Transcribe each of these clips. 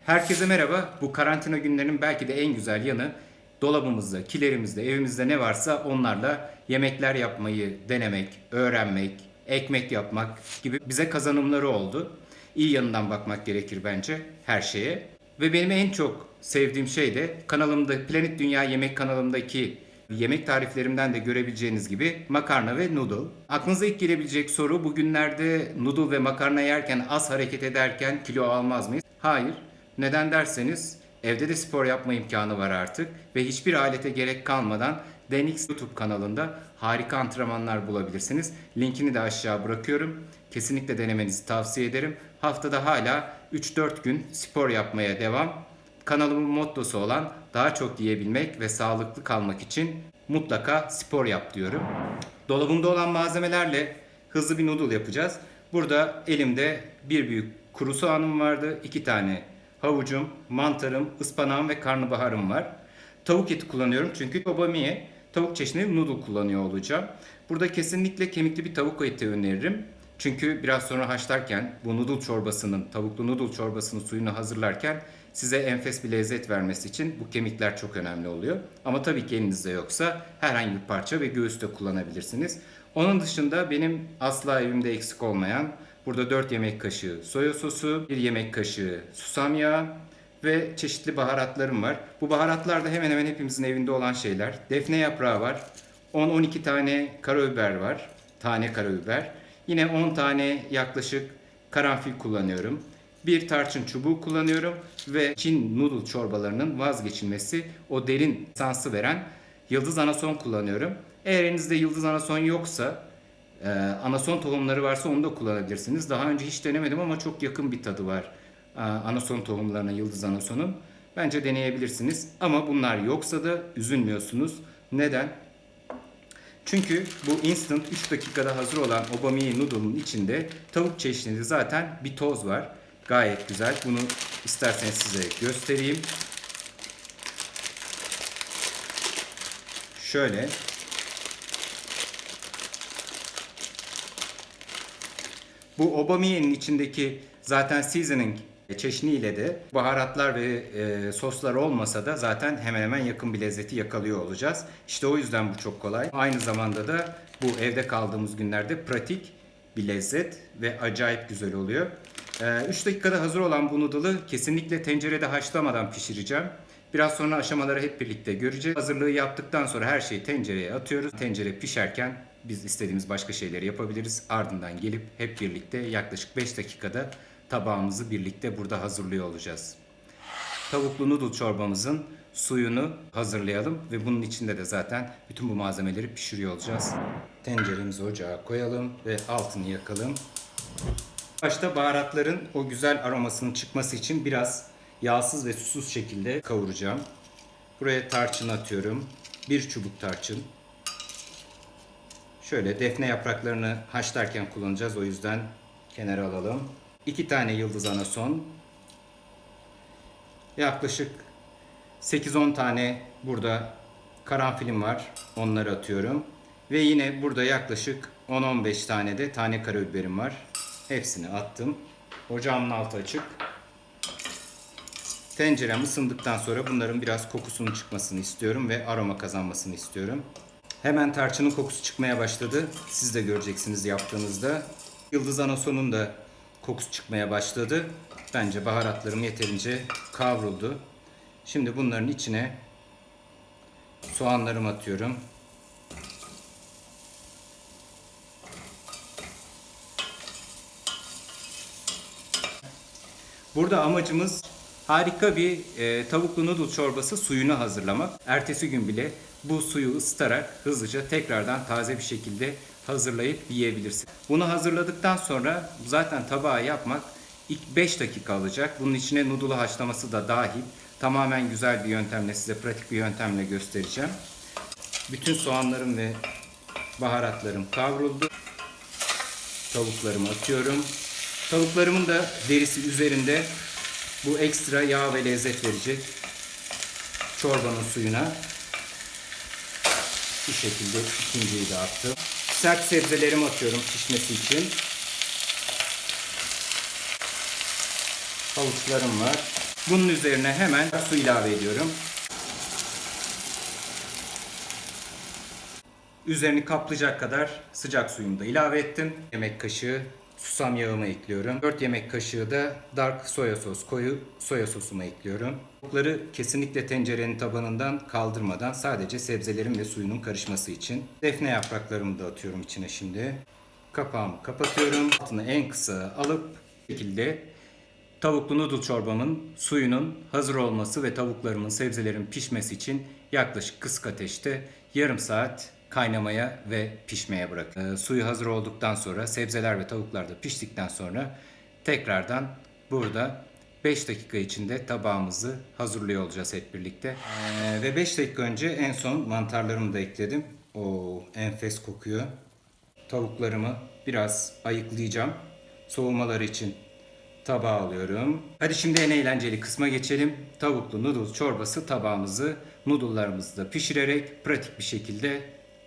Herkese merhaba. Bu karantina günlerinin belki de en güzel yanı dolabımızda, kilerimizde, evimizde ne varsa onlarla yemekler yapmayı denemek, öğrenmek, ekmek yapmak gibi bize kazanımları oldu. İyi yanından bakmak gerekir bence her şeye. Ve benim en çok sevdiğim şey de kanalımda Planet Dünya Yemek kanalımdaki yemek tariflerimden de görebileceğiniz gibi makarna ve noodle. Aklınıza ilk gelebilecek soru bugünlerde noodle ve makarna yerken az hareket ederken kilo almaz mıyız? Hayır. Neden derseniz evde de spor yapma imkanı var artık ve hiçbir alete gerek kalmadan DNX YouTube kanalında harika antrenmanlar bulabilirsiniz. Linkini de aşağı bırakıyorum. Kesinlikle denemenizi tavsiye ederim. Haftada hala 3-4 gün spor yapmaya devam. Kanalımın mottosu olan daha çok yiyebilmek ve sağlıklı kalmak için mutlaka spor yap diyorum. Dolabımda olan malzemelerle hızlı bir noodle yapacağız. Burada elimde bir büyük kuru soğanım vardı, 2 tane havucum, mantarım, ıspanağım ve karnabaharım var. Tavuk eti kullanıyorum çünkü tobamiye tavuk çeşnili noodle kullanıyor olacağım. Burada kesinlikle kemikli bir tavuk eti öneririm. Çünkü biraz sonra haşlarken bu noodle çorbasının, tavuklu noodle çorbasının suyunu hazırlarken size enfes bir lezzet vermesi için bu kemikler çok önemli oluyor. Ama tabii ki elinizde yoksa herhangi bir parça ve göğüs de kullanabilirsiniz. Onun dışında benim asla evimde eksik olmayan burada 4 yemek kaşığı soya sosu, 1 yemek kaşığı susam yağı ve çeşitli baharatlarım var. Bu baharatlar da hemen hemen hepimizin evinde olan şeyler. Defne yaprağı var. 10-12 tane karabiber var. Tane karabiber. Yine 10 tane yaklaşık karanfil kullanıyorum. Bir tarçın çubuğu kullanıyorum ve Çin noodle çorbalarının vazgeçilmesi o derin sansı veren yıldız anason kullanıyorum. Eğer elinizde yıldız anason yoksa anason tohumları varsa onu da kullanabilirsiniz. Daha önce hiç denemedim ama çok yakın bir tadı var anason tohumlarına, yıldız anasonun. Bence deneyebilirsiniz. Ama bunlar yoksa da üzülmüyorsunuz. Neden? Çünkü bu instant 3 dakikada hazır olan obamiye noodle'ın içinde tavuk çeşnili zaten bir toz var. Gayet güzel. Bunu isterseniz size göstereyim. Şöyle. Bu obamiye'nin içindeki zaten seasoning çeşniyle de baharatlar ve soslar olmasa da zaten hemen hemen yakın bir lezzeti yakalıyor olacağız. İşte o yüzden bu çok kolay. Aynı zamanda da bu evde kaldığımız günlerde pratik bir lezzet ve acayip güzel oluyor. 3 dakikada hazır olan bu noodle'ı kesinlikle tencerede haşlamadan pişireceğim. Biraz sonra aşamaları hep birlikte göreceğiz. Hazırlığı yaptıktan sonra her şeyi tencereye atıyoruz. Tencere pişerken biz istediğimiz başka şeyleri yapabiliriz. Ardından gelip hep birlikte yaklaşık 5 dakikada tabağımızı birlikte burada hazırlıyor olacağız. Tavuklu noodle çorbamızın suyunu hazırlayalım ve bunun içinde de zaten bütün bu malzemeleri pişiriyor olacağız. Tenceremizi ocağa koyalım ve altını yakalım. Başta baharatların o güzel aromasının çıkması için biraz yağsız ve susuz şekilde kavuracağım. Buraya tarçın atıyorum. Bir çubuk tarçın. Şöyle defne yapraklarını haşlarken kullanacağız. O yüzden kenara alalım. 2 tane yıldız anason. Yaklaşık 8-10 tane burada karanfilim var. Onları atıyorum. Ve yine burada yaklaşık 10-15 tane de tane karabiberim var. Hepsini attım. Ocağımın altı açık. Tencerem ısındıktan sonra bunların biraz kokusunun çıkmasını istiyorum ve aroma kazanmasını istiyorum. Hemen tarçının kokusu çıkmaya başladı. Siz de göreceksiniz yaptığınızda. Yıldız anasonun da kokusu çıkmaya başladı. Bence baharatlarım yeterince kavruldu. Şimdi bunların içine soğanlarımı atıyorum. Burada amacımız harika bir tavuklu noodle çorbası suyunu hazırlamak. Ertesi gün bile bu suyu ısıtarak hızlıca tekrardan taze bir şekilde hazırlayıp yiyebilirsin. Bunu hazırladıktan sonra zaten tabağa yapmak ilk 5 dakika alacak. Bunun içine noodle'u haşlaması da dahil. Tamamen güzel bir yöntemle, size pratik bir yöntemle göstereceğim. Bütün soğanlarım ve baharatlarım kavruldu. Tavuklarımı atıyorum. Tavuklarımın da derisi üzerinde bu ekstra yağ ve lezzet verecek çorbanın suyuna. Bu şekilde ikinciyi de attım. Sert sebzelerimi atıyorum pişmesi için. Havuçlarım var. Bunun üzerine hemen su ilave ediyorum. Üzerini kaplayacak kadar sıcak suyumu da ilave ettim. Yemek kaşığı susam yağımı ekliyorum. 4 yemek kaşığı da dark soya sos, koyu soya sosumu ekliyorum. Tavukları kesinlikle tencerenin tabanından kaldırmadan sadece sebzelerin ve suyunun karışması için. Defne yapraklarımı da atıyorum içine şimdi. Kapağımı kapatıyorum. Altını en kısa alıp bu şekilde tavuklu noodle çorbamın suyunun hazır olması ve tavuklarımın, sebzelerin pişmesi için yaklaşık kısık ateşte yarım saat kaynamaya ve pişmeye bırakın. Suyu hazır olduktan sonra, sebzeler ve tavuklar da piştikten sonra tekrardan burada 5 dakika içinde tabağımızı hazırlıyor olacağız hep birlikte. Ve 5 dakika önce en son mantarlarımı da ekledim. O enfes kokuyor. Tavuklarımı biraz ayıklayacağım. Soğumaları için tabağa alıyorum. Hadi şimdi en eğlenceli kısma geçelim. Tavuklu noodle çorbası tabağımızı noodle'larımızı da pişirerek pratik bir şekilde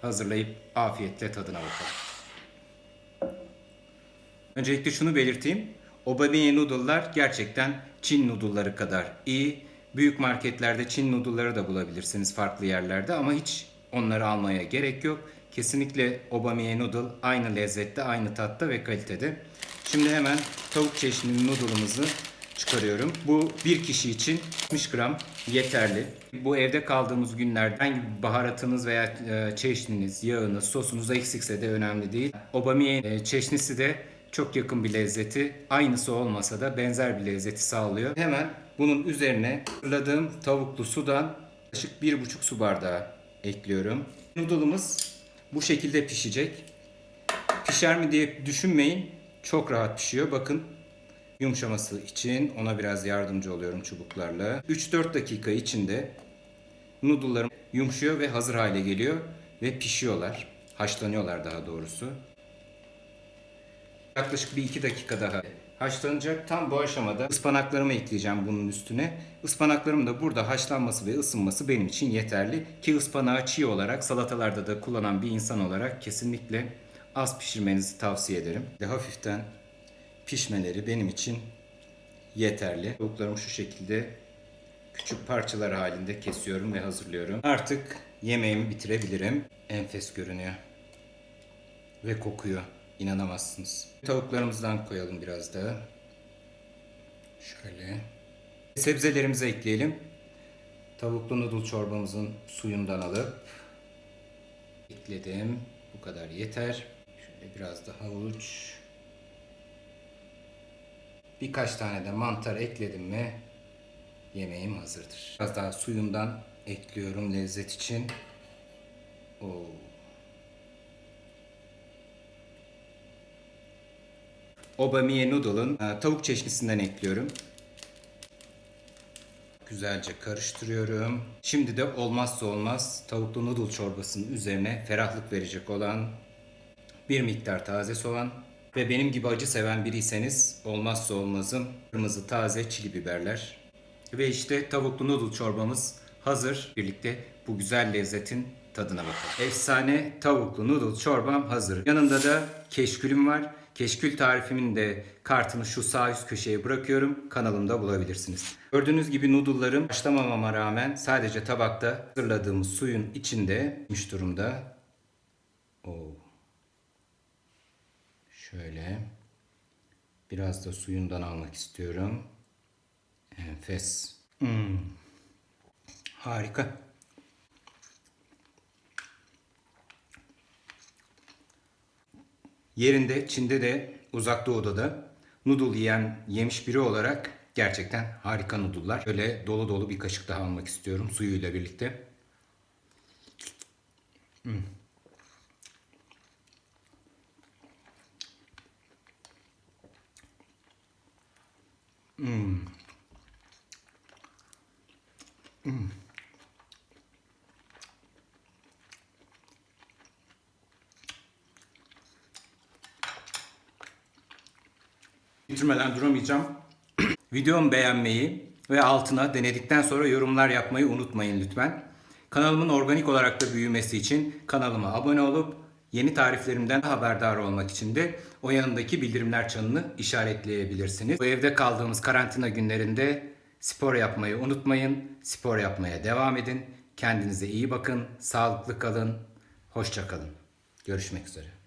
hazırlayıp afiyetle tadına bakalım. Öncelikle şunu belirteyim. Obadiye noodle'lar gerçekten Çin noodle'ları kadar iyi. Büyük marketlerde Çin noodle'ları da bulabilirsiniz farklı yerlerde ama hiç onları almaya gerek yok. Kesinlikle Obamiye noodle aynı lezzette, aynı tatta ve kalitede. Şimdi hemen tavuk çeşnili noodle'ımızı çıkarıyorum. Bu bir kişi için 60 gram yeterli. Bu evde kaldığımız günlerde herhangi bir baharatınız veya çeşniniz, yağınız, sosunuz eksikse de önemli değil. Obamiye çeşnisi de çok yakın bir lezzeti, aynısı olmasa da benzer bir lezzeti sağlıyor. Hemen bunun üzerine hazırladığım tavuklu sudan yaklaşık 1,5 su bardağı ekliyorum. Noodle'ımız bu şekilde pişecek. Pişer mi diye düşünmeyin. Çok rahat pişiyor. Bakın yumuşaması için ona biraz yardımcı oluyorum çubuklarla. 3-4 dakika içinde noodle'larım yumuşuyor ve hazır hale geliyor ve pişiyorlar. Haşlanıyorlar daha doğrusu. Yaklaşık bir 2 dakika daha haşlanacak. Tam bu aşamada ıspanaklarımı ekleyeceğim bunun üstüne. Ispanaklarım da burada haşlanması ve ısınması benim için yeterli. Ki ıspanağı çiğ olarak salatalarda da kullanan bir insan olarak kesinlikle az pişirmenizi tavsiye ederim. Hafiften pişmeleri benim için yeterli. Tavuklarımı şu şekilde küçük parçalar halinde kesiyorum ve hazırlıyorum. Artık yemeğimi bitirebilirim. Enfes görünüyor. Ve kokuyor. İnanamazsınız. Tavuklarımızdan koyalım biraz daha. Şöyle. Sebzelerimizi ekleyelim. Tavuklu noodle çorbamızın suyundan alıp ekledim. Bu kadar yeter. Şöyle biraz da havuç. Birkaç tane de mantar ekledim mi yemeğim hazırdır. Biraz daha suyundan ekliyorum lezzet için. Oo. Obamiye noodle'ın tavuk çeşnisinden ekliyorum. Güzelce karıştırıyorum. Şimdi de olmazsa olmaz tavuklu noodle çorbasının üzerine ferahlık verecek olan bir miktar taze soğan ve benim gibi acı seven biriyseniz olmazsa olmazım kırmızı taze çili biberler. Ve işte tavuklu noodle çorbamız hazır. Birlikte bu güzel lezzetin tadına bakalım. Efsane tavuklu noodle çorbam hazır. Yanında da keşkülüm var. Keşkül tarifimin de kartını şu sağ üst köşeye bırakıyorum. Kanalımda bulabilirsiniz. Gördüğünüz gibi noodle'larım haşlamamama rağmen sadece tabakta hazırladığımız suyun içinde pişmiş durumda. Oo. Şöyle biraz da suyundan almak istiyorum. Enfes. Harika. Yerinde, Çin'de de, Uzak Doğu'da da noodle yemiş biri olarak gerçekten harika noodle'lar. Şöyle dolu dolu bir kaşık daha almak istiyorum suyuyla birlikte. Bitirmeden duramayacağım. Videomu beğenmeyi ve altına denedikten sonra yorumlar yapmayı unutmayın lütfen. Kanalımın organik olarak da büyümesi için kanalıma abone olup yeni tariflerimden haberdar olmak için de o yanındaki bildirimler çanını işaretleyebilirsiniz. Bu evde kaldığımız karantina günlerinde Spor yapmayı unutmayın. Spor yapmaya devam edin. Kendinize iyi bakın. Sağlıklı kalın. Hoşça kalın. Görüşmek üzere.